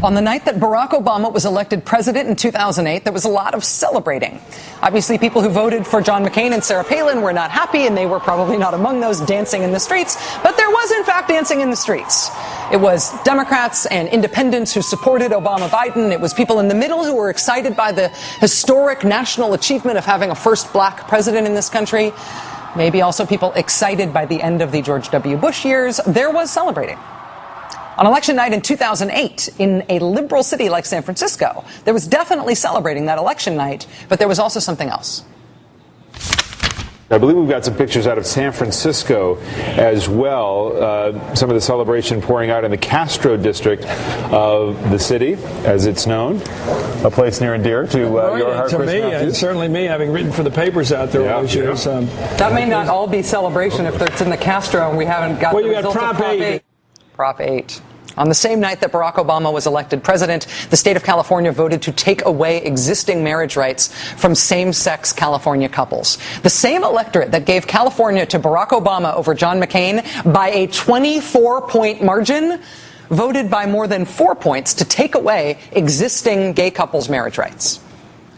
On the night that Barack Obama was elected president in 2008, there was a lot of celebrating. Obviously, people who voted for John McCain and Sarah Palin were not happy, and they were probably not among those dancing in the streets. But there was, in fact, dancing in the streets. It was Democrats and independents who supported Obama-Biden. It was people in the middle who were excited by the historic national achievement of having a first black president in this country. Maybe also people excited by the end of the George W. Bush years. There was celebrating. On election night in 2008, in a liberal city like San Francisco, there was definitely celebrating that election night, but there was also something else. I believe we've got some pictures out of San Francisco as well. Some of the celebration pouring out in the Castro district of the city, as it's known. A place near and dear to your heart, to Chris me, Matthews. and certainly me, having written for the papers out there all these years. That may not all be celebration if it's in the Castro and we haven't got the results of Prop 8. Prop 8. On the same night that Barack Obama was elected president, the state of California voted to take away existing marriage rights from same-sex California couples. The same electorate that gave California to Barack Obama over John McCain by a 24-point margin voted by more than 4 points to take away existing gay couples' marriage rights.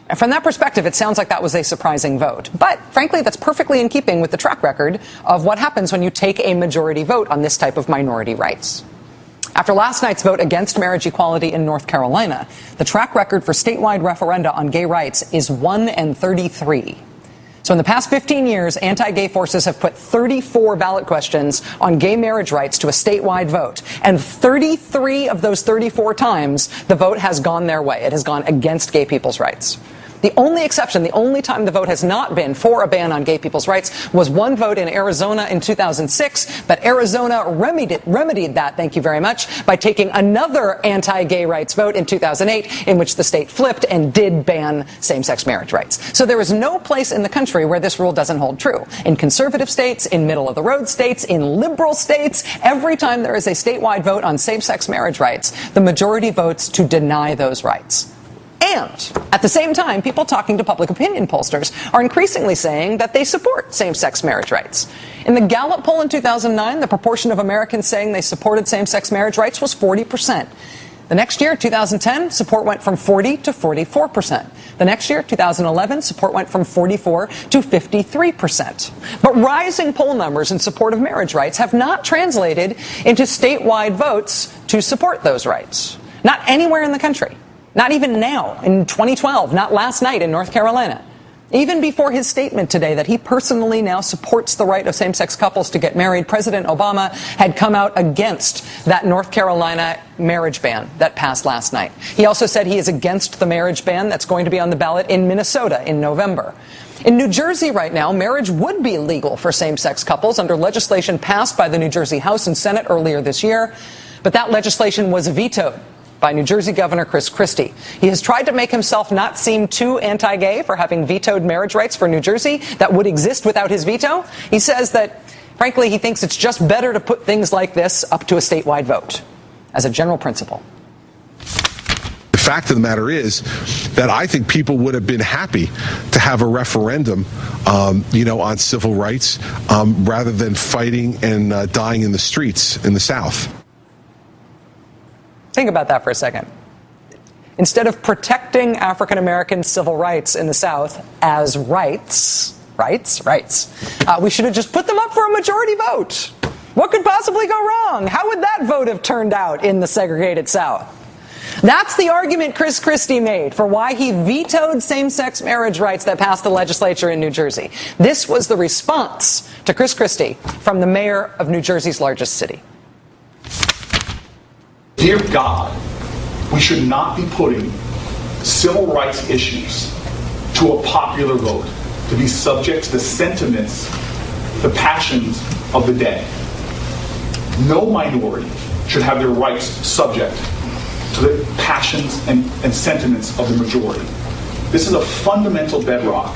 And from that perspective, it sounds like that was a surprising vote. But frankly, that's perfectly in keeping with the track record of what happens when you take a majority vote on this type of minority rights. After last night's vote against marriage equality in North Carolina, the track record for statewide referenda on gay rights is 1-33. So in the past 15 years, anti-gay forces have put 34 ballot questions on gay marriage rights to a statewide vote. And 33 of those 34 times, the vote has gone their way. It has gone against gay people's rights. The only exception, the only time the vote has not been for a ban on gay people's rights was one vote in Arizona in 2006, but Arizona remedied that, thank you very much, by taking another anti-gay rights vote in 2008 in which the state flipped and did ban same-sex marriage rights. So there is no place in the country where this rule doesn't hold true. In conservative states, in middle-of-the-road states, in liberal states, every time there is a statewide vote on same-sex marriage rights, the majority votes to deny those rights. And at the same time, people talking to public opinion pollsters are increasingly saying that they support same-sex marriage rights. In the Gallup poll in 2009, the proportion of Americans saying they supported same-sex marriage rights was 40%. The next year, 2010, support went from 40 to 44%. The next year, 2011, support went from 44 to 53%. But rising poll numbers in support of marriage rights have not translated into statewide votes to support those rights. Not anywhere in the country. Not even now, in 2012, not last night in North Carolina. Even before his statement today that he personally now supports the right of same-sex couples to get married, President Obama had come out against that North Carolina marriage ban that passed last night. He also said he is against the marriage ban that's going to be on the ballot in Minnesota in November. In New Jersey right now, marriage would be legal for same-sex couples under legislation passed by the New Jersey House and Senate earlier this year, but that legislation was vetoed by New Jersey Governor Chris Christie. He has tried to make himself not seem too anti-gay for having vetoed marriage rights for New Jersey that would exist without his veto. He says that, frankly, he thinks it's just better to put things like this up to a statewide vote as a general principle. The fact of the matter is that I think people would have been happy to have a referendum, on civil rights rather than fighting and dying in the streets in the South. Think about that for a second. Instead of protecting African American civil rights in the South as rights, we should have just put them up for a majority vote. What could possibly go wrong? How would that vote have turned out in the segregated South? That's the argument Chris Christie made for why he vetoed same-sex marriage rights that passed the legislature in New Jersey. This was the response to Chris Christie from the mayor of New Jersey's largest city. Dear God, we should not be putting civil rights issues to a popular vote, to be subject to the sentiments, the passions of the day. No minority should have their rights subject to the passions and sentiments of the majority. This is a fundamental bedrock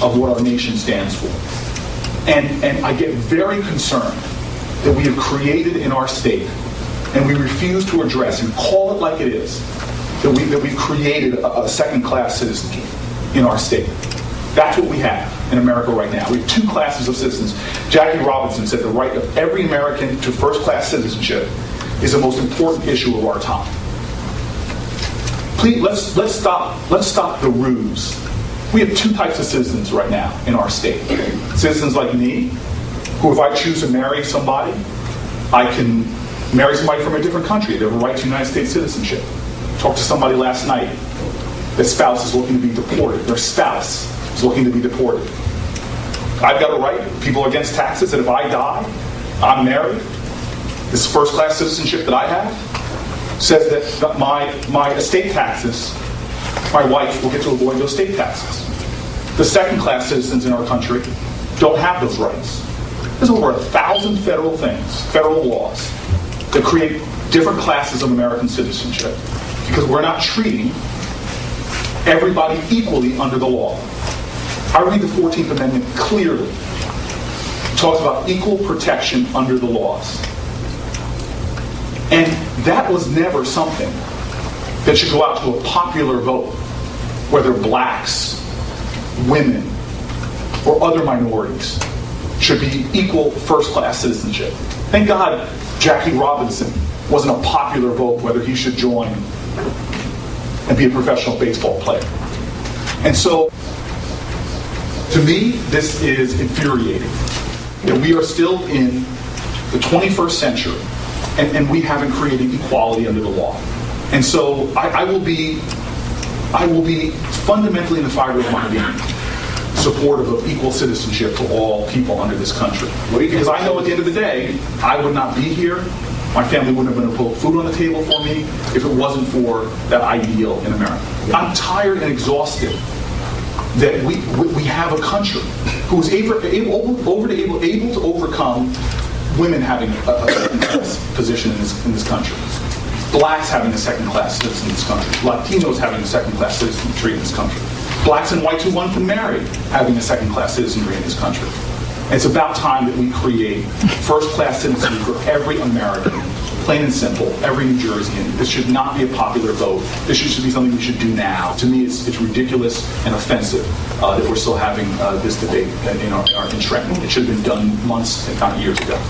of what our nation stands for. And I get very concerned that we have created in our state, and we refuse to address and call it like it is, that we've created a second-class citizenry in our state. That's what we have in America right now. We have two classes of citizens. Jackie Robinson said the right of every American to first-class citizenship is the most important issue of our time. please, let's stop the ruse. We have two types of citizens right now in our state. Citizens like me, who if I choose to marry somebody, I can marry somebody from a different country. They have a right to United States citizenship. Talked to somebody last night. Their spouse is looking to be deported. Their spouse is looking to be deported. I've got a right. People are against taxes, and if I die, I'm married. This first-class citizenship that I have says that my estate taxes, my wife will get to avoid those estate taxes. The second-class citizens in our country don't have those rights. There's over 1,000 federal laws, that create different classes of American citizenship because we're not treating everybody equally under the law. I read the 14th Amendment clearly. It talks about equal protection under the laws. And that was never something that should go out to a popular vote, whether blacks, women, or other minorities should be equal first-class citizenship. Thank God Jackie Robinson wasn't a popular vote whether he should join and be a professional baseball player. And so, to me, this is infuriating. That we are still in the 21st century and we haven't created equality under the law. And so I will be fundamentally in the fiber of my being supportive of equal citizenship for all people under this country. Because I know at the end of the day, I would not be here. My family wouldn't have been able to put food on the table for me if it wasn't for that ideal in America. I'm tired and exhausted that we have a country who's able to overcome women having a second-class position in this country, blacks having a second-class citizen in this country, Latinos having a second-class citizenry in this country, blacks and whites who want to marry having a second-class citizenry in this country. It's about time that we create first-class citizenry for every American, plain and simple, every New Jerseyan. This should not be a popular vote. This should be something we should do now. To me, it's ridiculous and offensive that we're still having this debate in our entrapment. It should have been done months, if not years ago.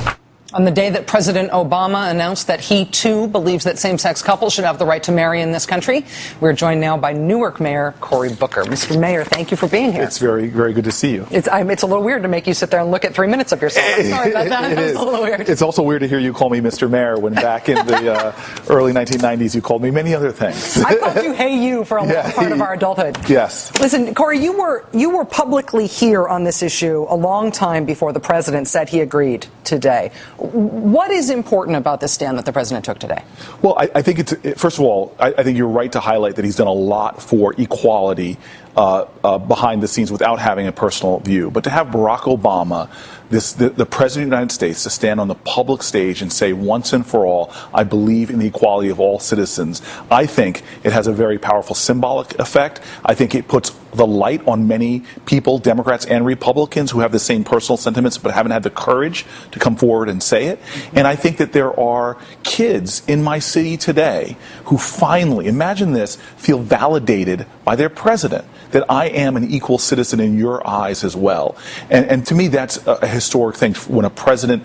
On the day that President Obama announced that he, too, believes that same-sex couples should have the right to marry in this country, we're joined now by Newark Mayor Cory Booker. Mr. Mayor, thank you for being here. It's very, very good to see you. It's a little weird to make you sit there and look at 3 minutes of yourself. I'm sorry about that. It is a little weird. It's also weird to hear you call me Mr. Mayor when back in the early 1990s you called me many other things. I called you Hey You for a long part of our adulthood. Yes. Listen, Cory, you were publicly here on this issue a long time before the president said he agreed today. What is important about this stand that the president took today? Well, I think first of all, I think you're right to highlight that he's done a lot for equality behind the scenes without having a personal view. But to have Barack Obama, the President of the United States, to stand on the public stage and say once and for all, I believe in the equality of all citizens, I think it has a very powerful symbolic effect. I think it puts the light on many people, Democrats and Republicans, who have the same personal sentiments but haven't had the courage to come forward and say it. And I think that there are kids in my city today who finally, imagine this, feel validated by their president, that I am an equal citizen in your eyes as well. And to me, that's a historic thing when a president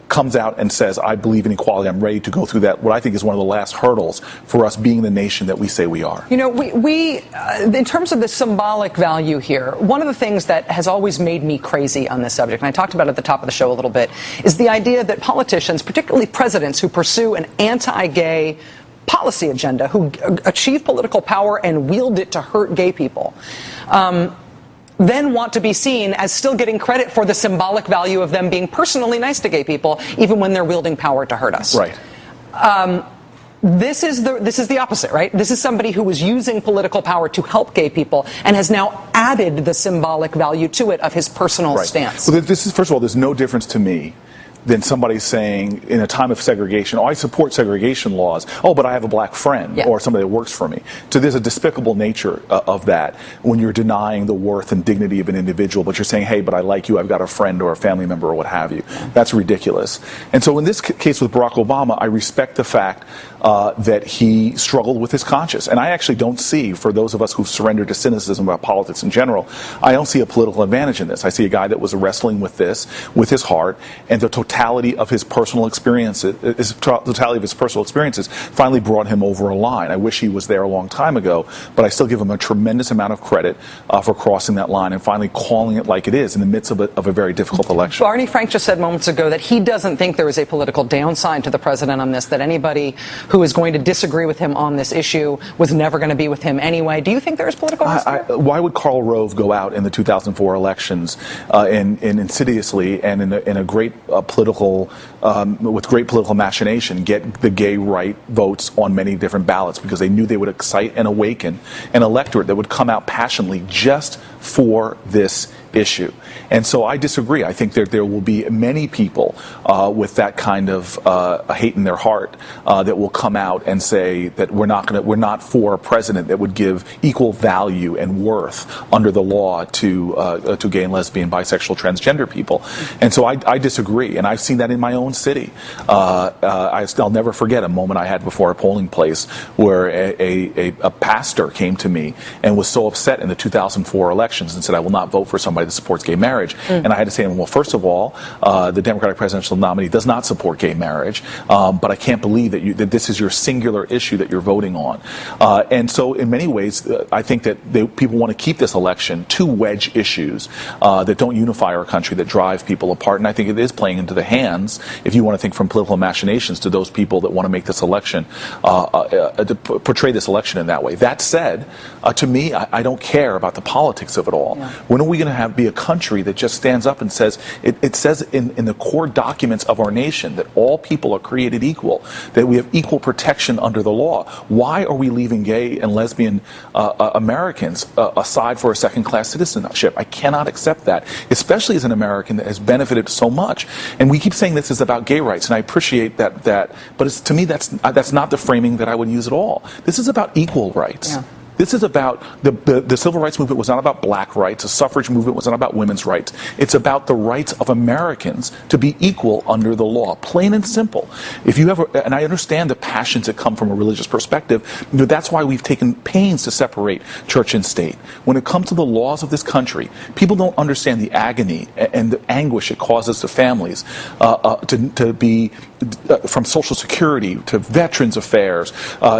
comes out and says, I believe in equality, I'm ready to go through that, what I think is one of the last hurdles for us being the nation that we say we are. You know, we in terms of the symbolic value here, one of the things that has always made me crazy on this subject, and I talked about it at the top of the show a little bit, is the idea that politicians, particularly presidents who pursue an anti-gay policy agenda, who achieve political power and wield it to hurt gay people, then want to be seen as still getting credit for the symbolic value of them being personally nice to gay people, even when they're wielding power to hurt us. Right. This is the opposite, right? This is somebody who was using political power to help gay people and has now added the symbolic value to it of his personal stance. Well, this is, first of all, there's no difference to me than somebody saying in a time of segregation, oh, I support segregation laws, oh, but I have a black friend or somebody that works for me. So there's a despicable nature of that when you're denying the worth and dignity of an individual, but you're saying, hey, but I like you, I've got a friend or a family member or what have you. That's ridiculous. And so in this case with Barack Obama, I respect the fact that he struggled with his conscience. And I actually don't see, for those of us who've surrendered to cynicism about politics in general, I don't see a political advantage in this. I see a guy that was wrestling with this, with his heart, and the totality of his personal experiences, finally brought him over a line. I wish he was there a long time ago, but I still give him a tremendous amount of credit for crossing that line and finally calling it like it is in the midst of a very difficult election. Barney Frank just said moments ago that he doesn't think there is a political downside to the president on this, that anybody who is going to disagree with him on this issue was never going to be with him anyway. Do you think there is political risk? Why would Karl Rove go out in the 2004 elections insidiously and in a great political, with great political machination, get the gay right votes on many different ballots? Because they knew they would excite and awaken an electorate that would come out passionately just for this issue. And so I disagree. I think there will be many people with that kind of hate in their heart that will come out and say that we're not for a president that would give equal value and worth under the law to gay and lesbian, bisexual, transgender people. And so I disagree, and I've seen that in my own city. I'll never forget a moment I had before a polling place where a pastor came to me and was so upset in the 2004 elections and said, I will not vote for somebody that supports gay marriage. And I had to say to him, well, first of all, the Democratic presidential nominee does not support gay marriage, but I can't believe that this is your singular issue that you're voting on. And so in many ways, I think that people want to keep this election to wedge issues that don't unify our country, that drive people apart. And I think it is playing into the hands, if you want to think from political machinations, to those people that want to make this election, to portray this election in that way. That said, to me, I don't care about the politics of it all. Yeah. When are we going to be a country that just stands up and says, it says in the core documents of our nation that all people are created equal, that we have equal protection under the law? Why are we leaving gay and lesbian Americans aside for a second-class citizenship? I cannot accept that, especially as an American that has benefited so much. And we keep saying this is about gay rights, and I appreciate that but to me, that's not the framing that I would use at all. This is about equal rights. Yeah. This is about the civil rights movement was not about black rights. The suffrage movement was not about women's rights. It's about the rights of Americans to be equal under the law, plain and simple. If you have, and I understand the passions that come from a religious perspective, that's why we've taken pains to separate church and state. When it comes to the laws of this country, people don't understand the agony and the anguish it causes to families to be from Social Security to Veterans Affairs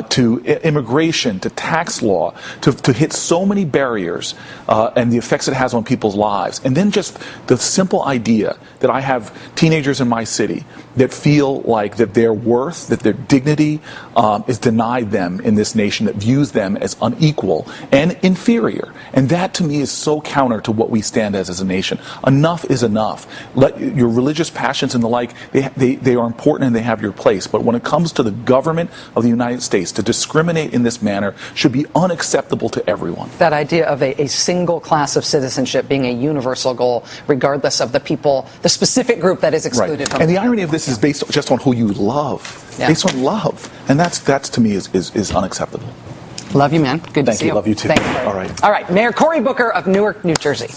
to immigration to tax law. To hit so many barriers and the effects it has on people's lives. And then just the simple idea that I have teenagers in my city that feel like that their worth, that their dignity is denied them in this nation, that views them as unequal and inferior. And that to me is so counter to what we stand as a nation. Enough is enough. Let your religious passions and the like, they are important and they have your place. But when it comes to the government of the United States, to discriminate in this manner should be unacceptable to everyone. That idea of a single class of citizenship being a universal goal, regardless of the people, the specific group that is excluded right. from And the irony of this is based just on who you love. Yeah. Based on love. And that's to me is unacceptable. Love you, man. Good to see you. Love you too. Thank you. All right. All right. Mayor Cory Booker of Newark, New Jersey.